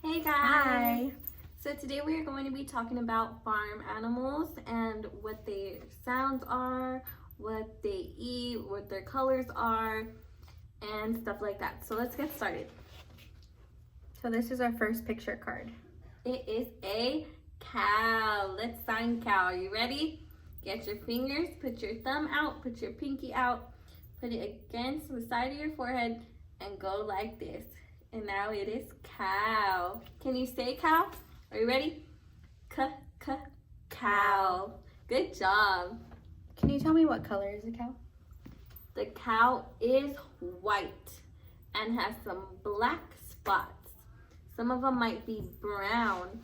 Hey guys! Hi. So today we are going to be talking about farm animals and what their sounds are, what they eat, what their colors are, and stuff like that. So let's get started. So this is our first picture card. It is a cow. Let's sign cow. Are you ready? Get your fingers, put your thumb out, put your pinky out, put it against the side of your forehead, and go like this. And now it is cow. Can you say cow? Are you ready? Cow. Good job. Can you tell me what color is the cow? The cow is white and has some black spots. Some of them might be brown,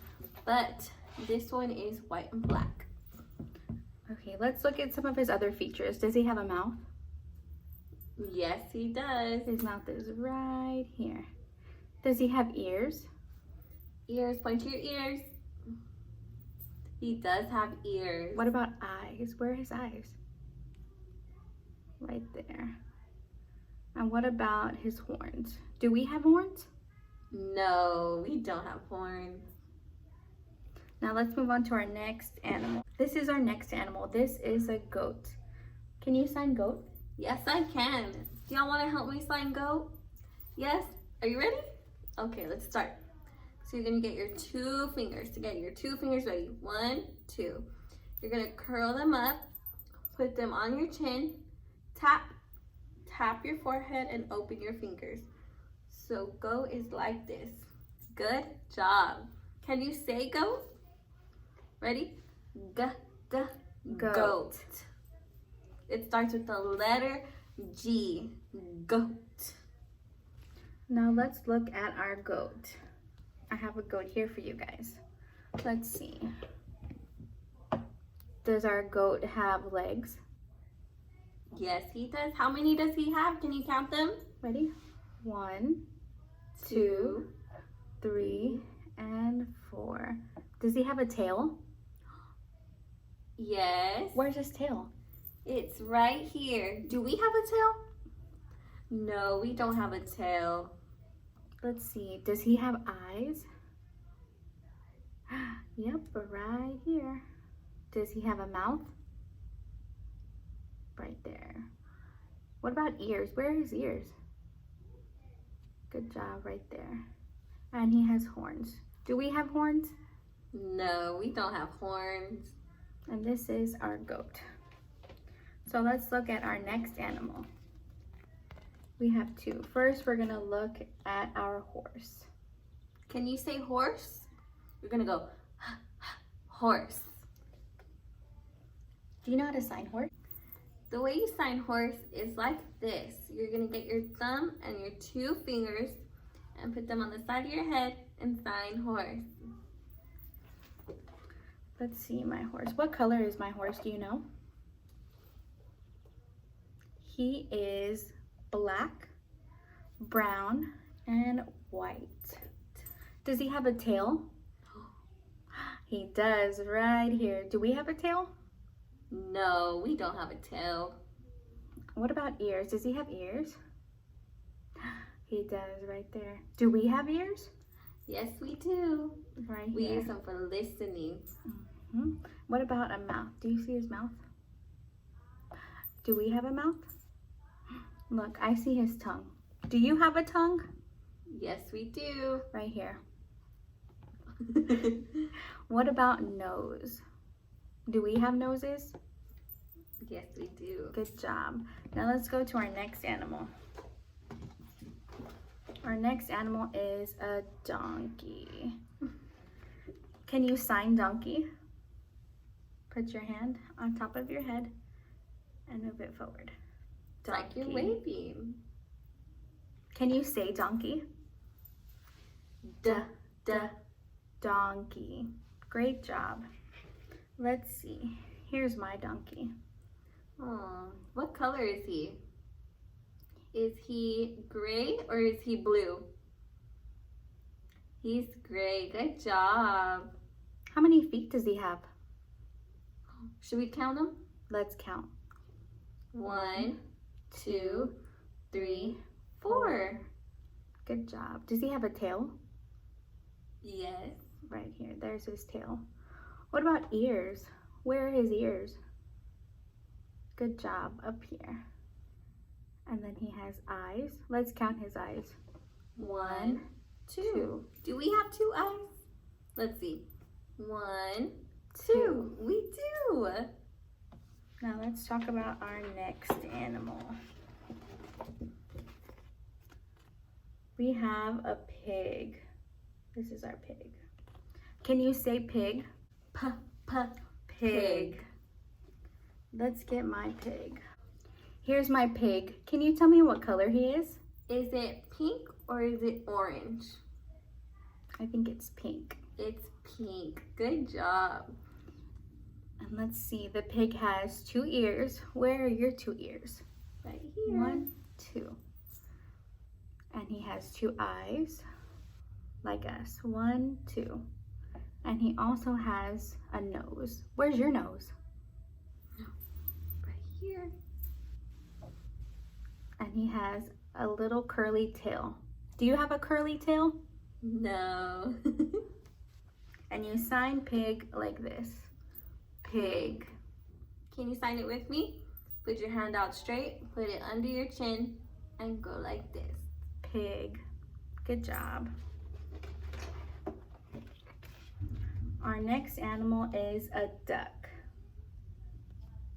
but this one is white and black. Okay, let's look at some of his other features. Does he have a mouth? Yes, he does. His mouth is right here. Does he have ears? Ears, point to your ears. He does have ears. What about eyes? Where are his eyes? Right there. And what about his horns? Do we have horns? No, we don't have horns. Now let's move on to our next animal. This is our next animal. This is a goat. Can you sign goat? Yes, I can. Do y'all want to help me sign goat? Yes? Are you ready? Okay, let's start. So you're going to get your two fingers. To get your two fingers ready. 1, 2. You're going to curl them up. Put them on your chin. Tap your forehead and open your fingers. So goat is like this. Good job. Can you say goat? Ready? Goat. It starts with the letter G. Goat. Now let's look at our goat. I have a goat here for you guys. Let's see. Does our goat have legs? Yes, he does. How many does he have? Can you count them? Ready? 1, 2, 3, and 4. Does he have a tail? Yes. Where's his tail? It's right here. Do we have a tail? No, we don't have a tail. Let's see. Does he have eyes? Yep, right here. Does he have a mouth? Right there. What about ears? Where are his ears? Good job, right there. And he has horns. Do we have horns? No, we don't have horns. And this is our goat. So let's look at our next animal. We have two. First, we're gonna look at our horse. Can you say horse? You're gonna go horse. Do you know how to sign horse? The way you sign horse is like this. You're gonna get your thumb and your two fingers and put them on the side of your head and sign horse. Let's see my horse. What color is my horse? Do you know? He is black, brown, and white. Does he have a tail? He does, right here. Do we have a tail? No, we don't have a tail. What about ears? Does he have ears? He does, right there. Do we have ears? Yes, we do. Right We here. use them for listening. What about a mouth? Do you see his mouth? Do we have a mouth? Look, I see his tongue. Do you have a tongue? Yes, we do. Right here. What about nose? Do we have noses? Yes, we do. Good job. Now let's go to our next animal. Our next animal is a donkey. Can you sign donkey? Put your hand on top of your head and move it forward. It's like you're waving. Can you say donkey? Donkey. Great job. Let's see. Here's my donkey. Oh, what color is he? Is he gray or is he blue? He's gray. Good job. How many feet does he have? Should we count them? Let's count. 1, 2, 3, 4. Good job. Does he have a tail? Yes. Right here. There's his tail. What about ears? Where are his ears? Good job. Up here. And then he has eyes. Let's count his eyes. 1, 2. Do we have 2 eyes? Let's see. 1, 2. We do. Now let's talk about our next animal. We have a pig. This is our pig. Can you say pig? Pig. Let's get my pig. Here's my pig. Can you tell me what color he is? Is it pink or is it orange? I think it's pink. It's pink. Good job. And let's see, the pig has 2 ears. Where are your 2 ears? Right here. 1, 2. And he has 2 eyes, like us. 1, 2. And he also has a nose. Where's your nose? Right here. And he has a little curly tail. Do you have a curly tail? No. And you sign pig like this. Pig. Can you sign it with me? Put your hand out straight, put it under your chin, and go like this. Pig. Good job. Our next animal is a duck.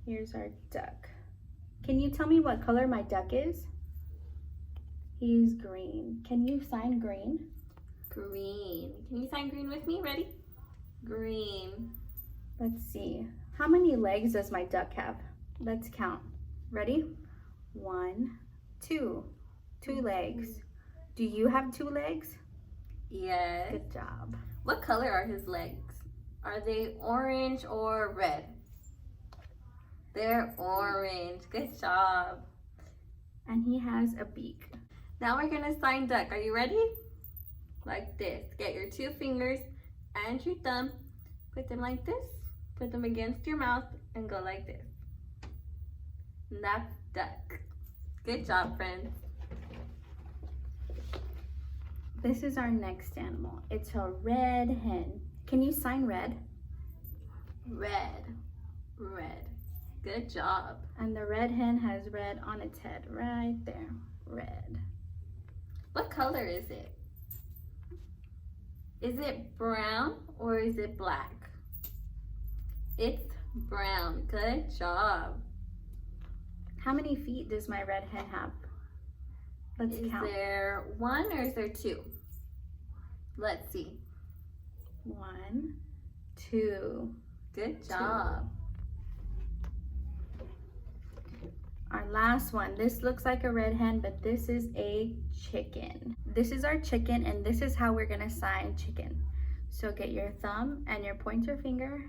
Here's our duck. Can you tell me what color my duck is? He's green. Can you sign green? Green. Can you sign green with me? Ready? Green. Let's see. How many legs does my duck have? Let's count. Ready? 1, 2. 2 legs. Do you have 2 legs? Yes. Good job. What color are his legs? Are they orange or red? They're orange. Good job. And he has a beak. Now we're gonna sign duck. Are you ready? Like this. Get your 2 fingers and your thumb. Put them like this. Put them against your mouth and go like this. And that's duck. Good job, friends. This is our next animal. It's a red hen. Can you sign red? Red. Red. Good job. And the red hen has red on its head right there. Red. What color is it? Is it brown or is it black? It's brown. Good job. How many feet does my red hen have? Let's count. Is there 1 or is there 2? Let's see. 1, 2. Good job. Our last one. This looks like a red hen, but this is a chicken. This is our chicken, and this is how we're gonna sign chicken. So get your thumb and your pointer finger,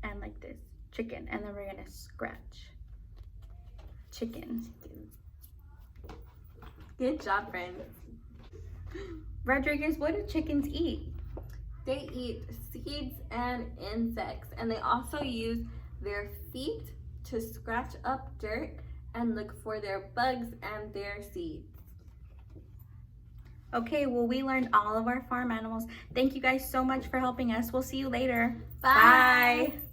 and like this, chicken, and then we're gonna scratch. Chicken. Good job, friends. Rodriguez, what do chickens eat? They eat seeds and insects, and they also use their feet to scratch up dirt and look for their bugs and their seeds. Okay, well, we learned all of our farm animals. Thank you guys so much for helping us. We'll see you later. Bye. Bye.